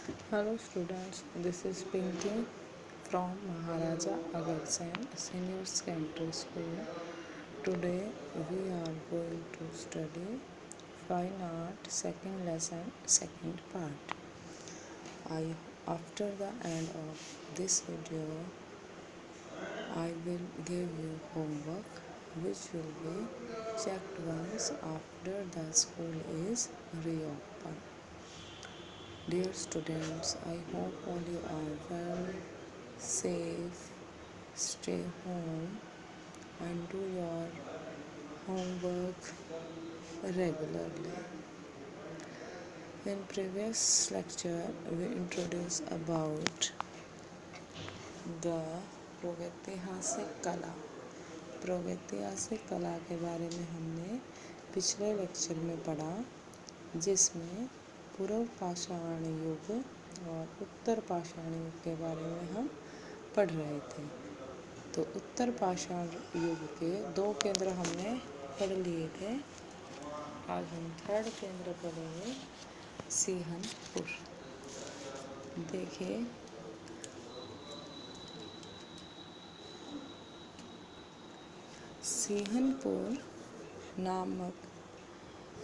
Hello students, this is Pinky from Maharaja Agarsen Senior Secondary School. Today we are going to study Fine Art second lesson, second part. After the end of this video, I will give you homework which will be checked once after the school is reopened. Dear students, I hope all you are well, safe, stay home and do your homework regularly. In previous lecture, we introduced about the प्रागैतिहासिक कला। प्रागैतिहासिक कला के बारे में हमने पिछले lecture में पढ़ा, जिसमें पूर्व पाषाण युग और उत्तर पाषाण युग के बारे में हम पढ़ रहे थे। तो उत्तर पाषाण युग के 2 केंद्र हमने पढ़ लिए थे। आज हम 3rd केंद्र पढ़ेंगे, सीहनपुर। देखिए, सीहनपुर नामक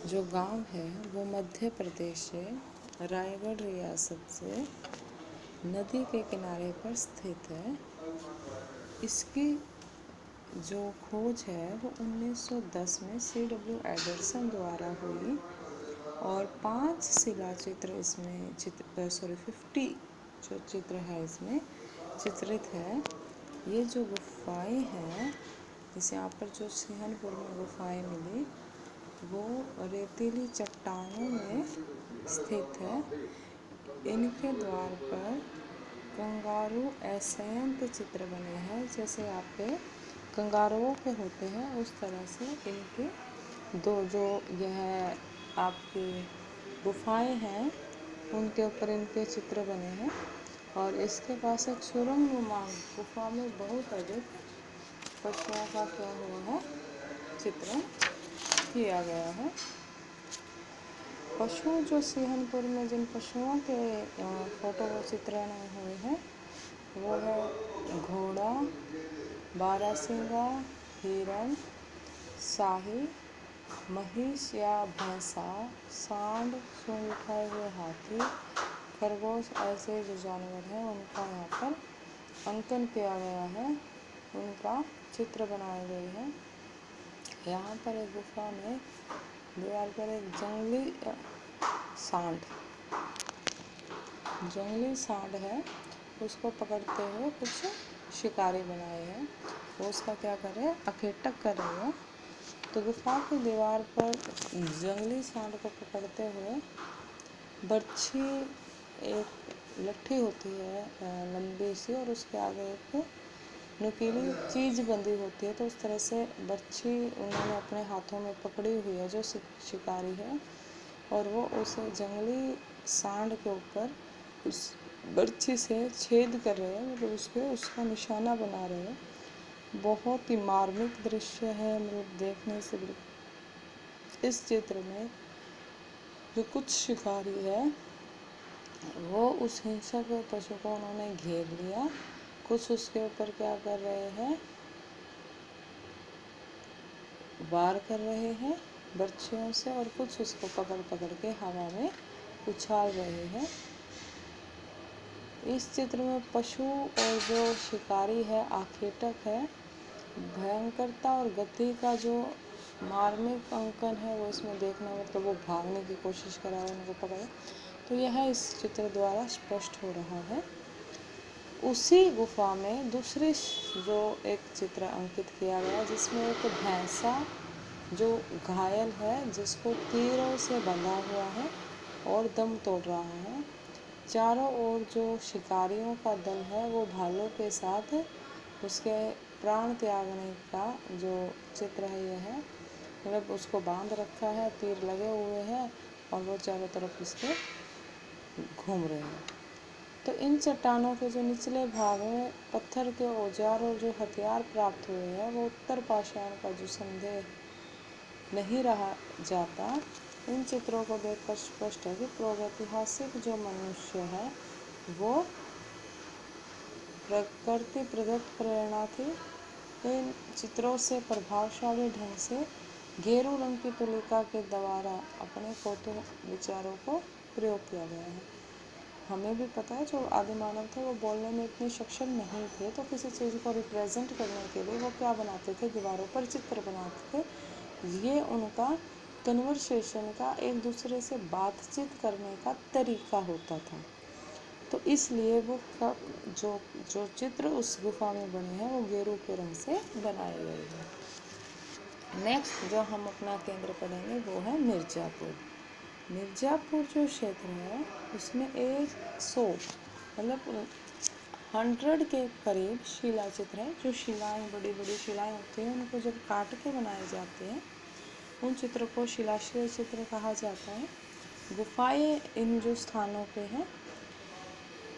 जो गांव है वो मध्य प्रदेश से रायगढ़ रियासत से नदी के किनारे पर स्थित है। इसकी जो खोज है वो 1910 में C.W. एडरसन द्वारा हुई और 5 शिला चित्र इसमें 50 जो चित्र है इसमें चित्रित है। ये जो गुफाएं हैं, जैसे यहाँ पर जो सीहनपुर में गुफाएं मिली, वो रेतीली चट्टानों में स्थित है। इनके द्वार पर कंगारू ऐसैंत चित्र बने हैं, जैसे आपके कंगारुओं के होते हैं उस तरह से इनके जो यह आपकी गुफाएं हैं उनके ऊपर इनके चित्र बने हैं। और इसके पास एक सुरंगनुमा गुफा में बहुत अधिक पशुओं का क्या हुआ है, चित्रण किया गया है। पशु जो सीहनपुर में जिन पशुओं के फोटो चित्रण हुए हैं वो है घोड़ा, बारहसिंगा, हिरण, शाही, महिष या भैंसा, सांड, सूंड उठाए हुए हाथी, खरगोश, ऐसे जो जानवर हैं उनका यहाँ पर अंकन किया गया है, उनका चित्र बनाए गए हैं। यहाँ पर एक गुफा में दीवार पर एक जंगली सांड है, उसको पकड़ते हुए कुछ शिकारी बनाए हैं। वो उसका क्या कर रहे हैं, अखेटक कर रहे हैं। तो गुफा की दीवार पर जंगली सांड को पकड़ते हुए बर्छी, एक लट्ठी होती है लंबी सी, और उसके आगे एक नुकीली चीज़ बंधी होती है। तो उस तरह से बर्छी उन्होंने अपने हाथों में पकड़ी हुई है जो शिकारी है, और वो उस जंगली सांड के ऊपर उस बर्छी से छेद कर रहे हैं, मतलब उसका निशाना बना रहे हैं। बहुत ही मार्मिक दृश्य है, मतलब देखने से। इस चित्र में जो कुछ शिकारी है वो उस हिंसक पशु को उन्होंने घेर लिया, कुछ उसके ऊपर क्या कर रहे हैं, वार कर रहे हैं बर्छियों से, और कुछ उसको पकड़ के हवा में उछाल रहे हैं। इस चित्र में पशु और जो शिकारी है आखेटक है, भयंकरता और गति का जो मार्मिक अंकन है वो इसमें देखना, मतलब वो भागने की कोशिश कर रहा है उनको पकड़े, तो यह इस चित्र द्वारा स्पष्ट हो रहा है। उसी गुफा में दूसरी जो एक चित्र अंकित किया गया, जिसमें एक भैंसा जो घायल है, जिसको तीरों से बंधा हुआ है और दम तोड़ रहा है। चारों ओर जो शिकारियों का दल है वो भालों के साथ उसके प्राण त्यागने का जो चित्र है यह है, मतलब उसको बांध रखा है, तीर लगे हुए हैं और वो चारों तरफ उसके घूम रहे हैं। तो इन चट्टानों के जो निचले भाग में पत्थर के औजार और जो हथियार प्राप्त हुए हैं वो उत्तर पाषाण का जो संदेह नहीं रहा जाता, इन चित्रों को देखकर स्पष्ट है कि प्रागैतिहासिक जो मनुष्य है वो प्रकृति प्रदत्त प्रेरणा थी। इन चित्रों से प्रभावशाली ढंग से गेरू रंग की तुलिका के द्वारा अपने फोटो विचारों को प्रयोग किया गया है। हमें भी पता है जो आदि मानव थे वो बोलने में इतने सक्षम नहीं थे, तो किसी चीज़ को रिप्रेजेंट करने के लिए वो क्या बनाते थे, दीवारों पर चित्र बनाते थे। ये उनका कन्वर्सेशन का, एक दूसरे से बातचीत करने का तरीका होता था। तो इसलिए वो जो जो चित्र उस गुफा में बने हैं वो गेरू के रंग से बनाए गए हैं। नेक्स्ट जो हम अपना केंद्र पढ़ेंगे वो है मिर्ज़ापुर। मिर्ज़ापुर जो क्षेत्र है उसमें 100 मतलब 100 के करीब शिला चित्र है। जो शिलाएं, बड़ी बड़ी शिलाएं होती हैं, उनको जब काट के बनाए जाते हैं उन चित्रों को शिलाश्रय चित्र कहा जाता है। गुफाएं इन जो स्थानों पे हैं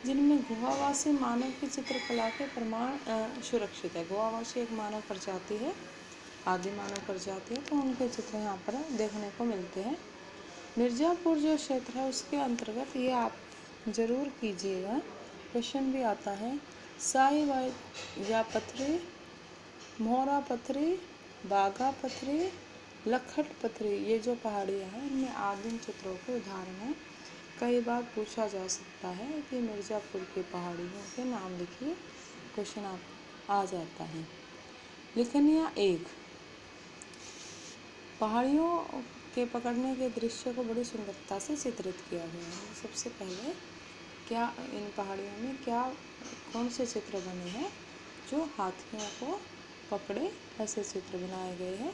जिनमें गुहावासी मानव की चित्रकला के प्रमाण सुरक्षित है। गुहावासी एक मानव प्रजाति है, आदि मानव प्रजाति है, तो उनके चित्र यहाँ पर देखने को मिलते हैं। मिर्ज़ापुर जो क्षेत्र है उसके अंतर्गत ये आप ज़रूर कीजिएगा, क्वेश्चन भी आता है, साई या पथरी, मोहरा पथरी, बागा पथरी, लखट पथरी, ये जो पहाड़ियाँ हैं इनमें आदिम चित्रों के उदाहरण हैं। कई बार पूछा जा सकता है कि मिर्ज़ापुर की पहाड़ियों के नाम लिखिए, क्वेश्चन आप आ जाता है। लेखनिया 1, पहाड़ियों के पकड़ने के दृश्य को बड़ी सुंदरता से चित्रित किया गया है। सबसे पहले क्या इन पहाड़ियों में कौन से चित्र बने हैं, जो हाथियों को पकड़े ऐसे चित्र बनाए गए हैं।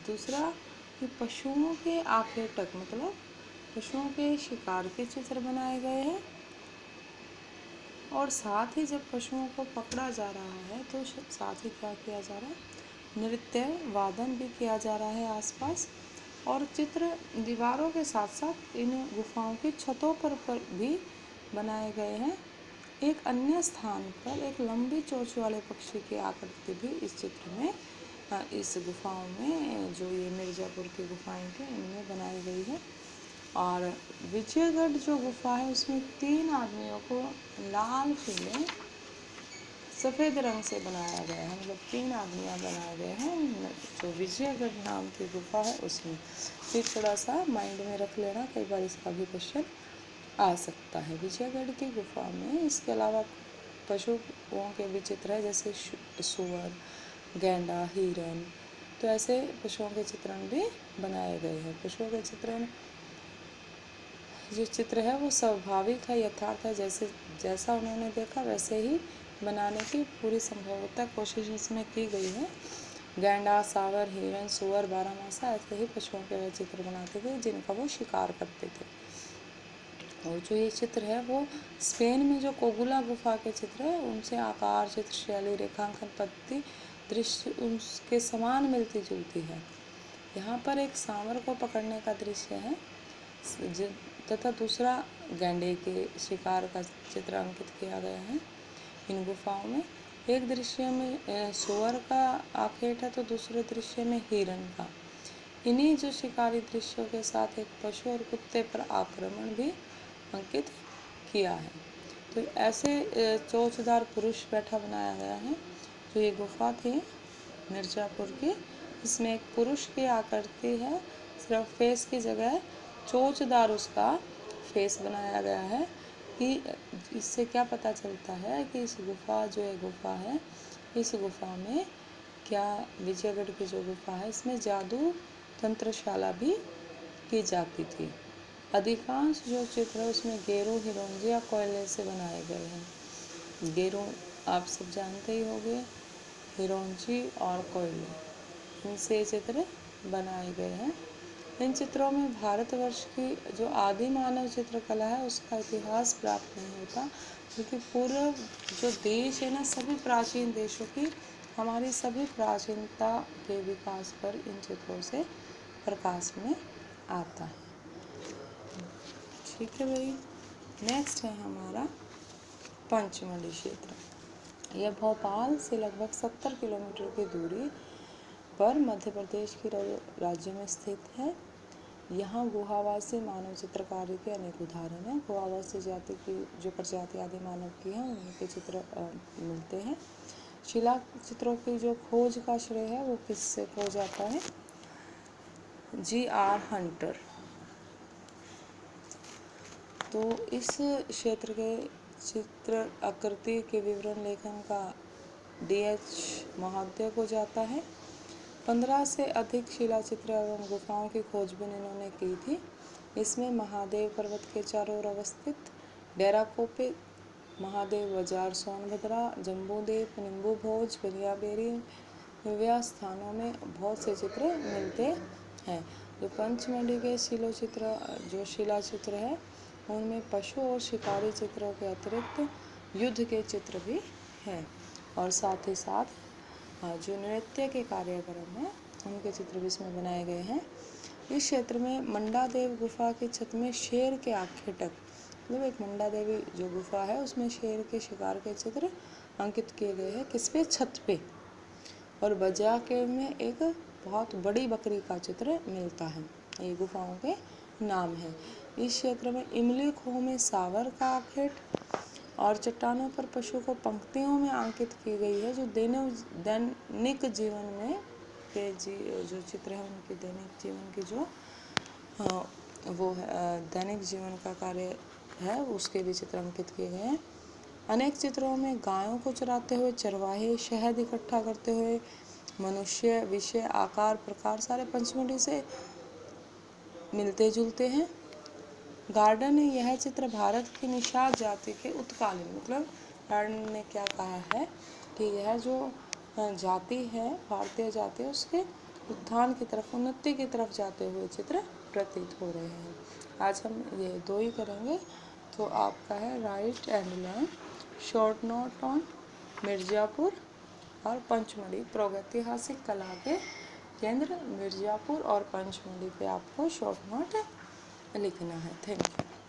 दूसरा कि पशुओं के आखेटक मतलब पशुओं के शिकार के चित्र बनाए गए हैं। और साथ ही जब पशुओं को पकड़ा जा रहा है तो साथ ही क्या किया जा रहा है, नृत्य वादन भी किया जा रहा है आसपास। और चित्र दीवारों के साथ साथ इन गुफाओं की छतों पर भी बनाए गए हैं। एक अन्य स्थान पर एक लंबी चोंच वाले पक्षी की आकृति भी इस चित्र में, इस गुफाओं में, जो ये मिर्ज़ापुर की गुफाएं थी इनमें बनाई गई है। और विजयगढ़ जो गुफा है उसमें 3 आदमियों को लाल पीले सफ़ेद रंग से बनाया गया है, मतलब 3 आदमियाँ बनाए गए हैं जो विजयगढ़ नाम की गुफा है उसमें। ये थोड़ा सा माइंड में रख लेना, कई बार इसका भी क्वेश्चन आ सकता है। विजयगढ़ की गुफा में इसके अलावा पशुओं के भी चित्र है, जैसे सूअर, गैंडा, हिरन, तो ऐसे पशुओं के चित्रण भी बनाए गए हैं। पशुओं के चित्रण जो चित्र है वो स्वाभाविक है, यथार्थ है, जैसा उन्होंने देखा वैसे ही बनाने की पूरी संभवतः कोशिश इसमें की गई है। गैंडा, सावर, हिरन, सूअर, बारहमासा ऐसे ही पशुओं के चित्र बनाते थे जिनका वो शिकार करते थे। और जो ये चित्र है वो स्पेन में जो कोगुला गुफा के चित्र है उनसे आकार, चित्र शैली, रेखांकन पद्धति, दृश्य उसके समान मिलती जुलती है। यहाँ पर एक सांवर को पकड़ने का दृश्य है तथा दूसरा गैंडे के शिकार का चित्र अंकित किया गया है इन गुफाओं में। एक दृश्य में सूअर का आखेट है तो दूसरे दृश्य में हिरन का। इन्हीं जो शिकारी दृश्यों के साथ एक पशु और कुत्ते पर आक्रमण भी अंकित किया है। तो ऐसे चोचदार पुरुष बैठा बनाया गया है। जो ये गुफा थी मिर्ज़ापुर की, इसमें एक पुरुष की आकृति है, सिर्फ फेस की जगह चोचदार उसका फेस बनाया गया है। कि इससे क्या पता चलता है कि इस गुफा जो है गुफा है, इस गुफा में क्या विजयगढ़ की जो गुफा है इसमें जादू तंत्रशाला भी की जाती थी। अधिकांश जो चित्र है उसमें गेरू, हिरोंजी या कोयले से बनाए गए हैं। गेरू आप सब जानते ही होंगे, हिरोंजी और कोयले, इनसे चित्र बनाए गए हैं। इन चित्रों में भारतवर्ष की जो आदि मानव चित्रकला है उसका इतिहास प्राप्त नहीं होता, क्योंकि पूर्व जो देश है ना, सभी प्राचीन देशों की हमारी सभी प्राचीनता के विकास पर इन चित्रों से प्रकाश में आता है। ठीक है भाई, नेक्स्ट है हमारा पंचमढ़ी क्षेत्र। यह भोपाल से लगभग 70 किलोमीटर की दूरी पर मध्य प्रदेश के राज्य में स्थित है। यहाँ गुहावासी मानव चित्रकारी के अनेक उदाहरण हैं। गुहावासी जाति की जो प्रजाति आदि मानव की है उनके चित्र मिलते हैं। शिला चित्रों की जो खोज का श्रेय है वो किससे खो जाता है? G.R. हंटर। तो इस क्षेत्र के चित्र आकृति के विवरण लेखन का D.H. महोदय को जाता है। 15 से अधिक शिला चित्र एवं गुफाओं की खोजबीन इन्होंने की थी। इसमें महादेव पर्वत के चारों ओर अवस्थित डेराकोपे, महादेव बाजार, सोनभद्रा, जम्बूद्वीप, निम्बू भोज, बलियाबेरी व्या स्थानों में बहुत से चित्र मिलते हैं। जो पंचमढ़ी के शिला चित्र है उनमें पशु और शिकारी चित्रों के अतिरिक्त युद्ध के चित्र भी हैं और साथ ही साथ जो नृत्य के कार्यक्रम हैं उनके चित्र भी इसमें बनाए गए हैं। इस क्षेत्र में मंडा देव गुफा की छत में शेर के आखेटक, मतलब एक मंडा देवी जो गुफा है उसमें शेर के शिकार के चित्र अंकित किए गए हैं। किस पे? छत पे। और बजा के में एक बहुत बड़ी बकरी का चित्र मिलता है। ये गुफाओं के नाम है। इस क्षेत्र में इमली खोह में सावर का आखेट और चट्टानों पर पशु को पंक्तियों में अंकित की गई है। जो दैनिक जीवन में के जो चित्र है उनके दैनिक जीवन के जो वो है दैनिक जीवन का कार्य है उसके भी चित्र अंकित किए गए हैं। अनेक चित्रों में गायों को चराते हुए चरवाहे, शहद इकट्ठा करते हुए मनुष्य, विषय, आकार, प्रकार सारे पंचमढ़ी से मिलते जुलते हैं। गार्डन ने यह चित्र भारत की निषाद जाति के उत्कालीन, मतलब गार्डन ने क्या कहा है कि यह जो जाति है भारतीय जाति उसके उत्थान की तरफ, उन्नति की तरफ जाते हुए चित्र प्रतीत हो रहे हैं। आज हम ये 2 ही करेंगे। तो आपका है right and learn, short note on Mirzapur और पंचमढ़ी, प्रागैतिहासिक कला के केंद्र मिर्ज़ापुर और पंचमढ़ी पे आपको शॉर्ट नोट लिखना है। Thank you.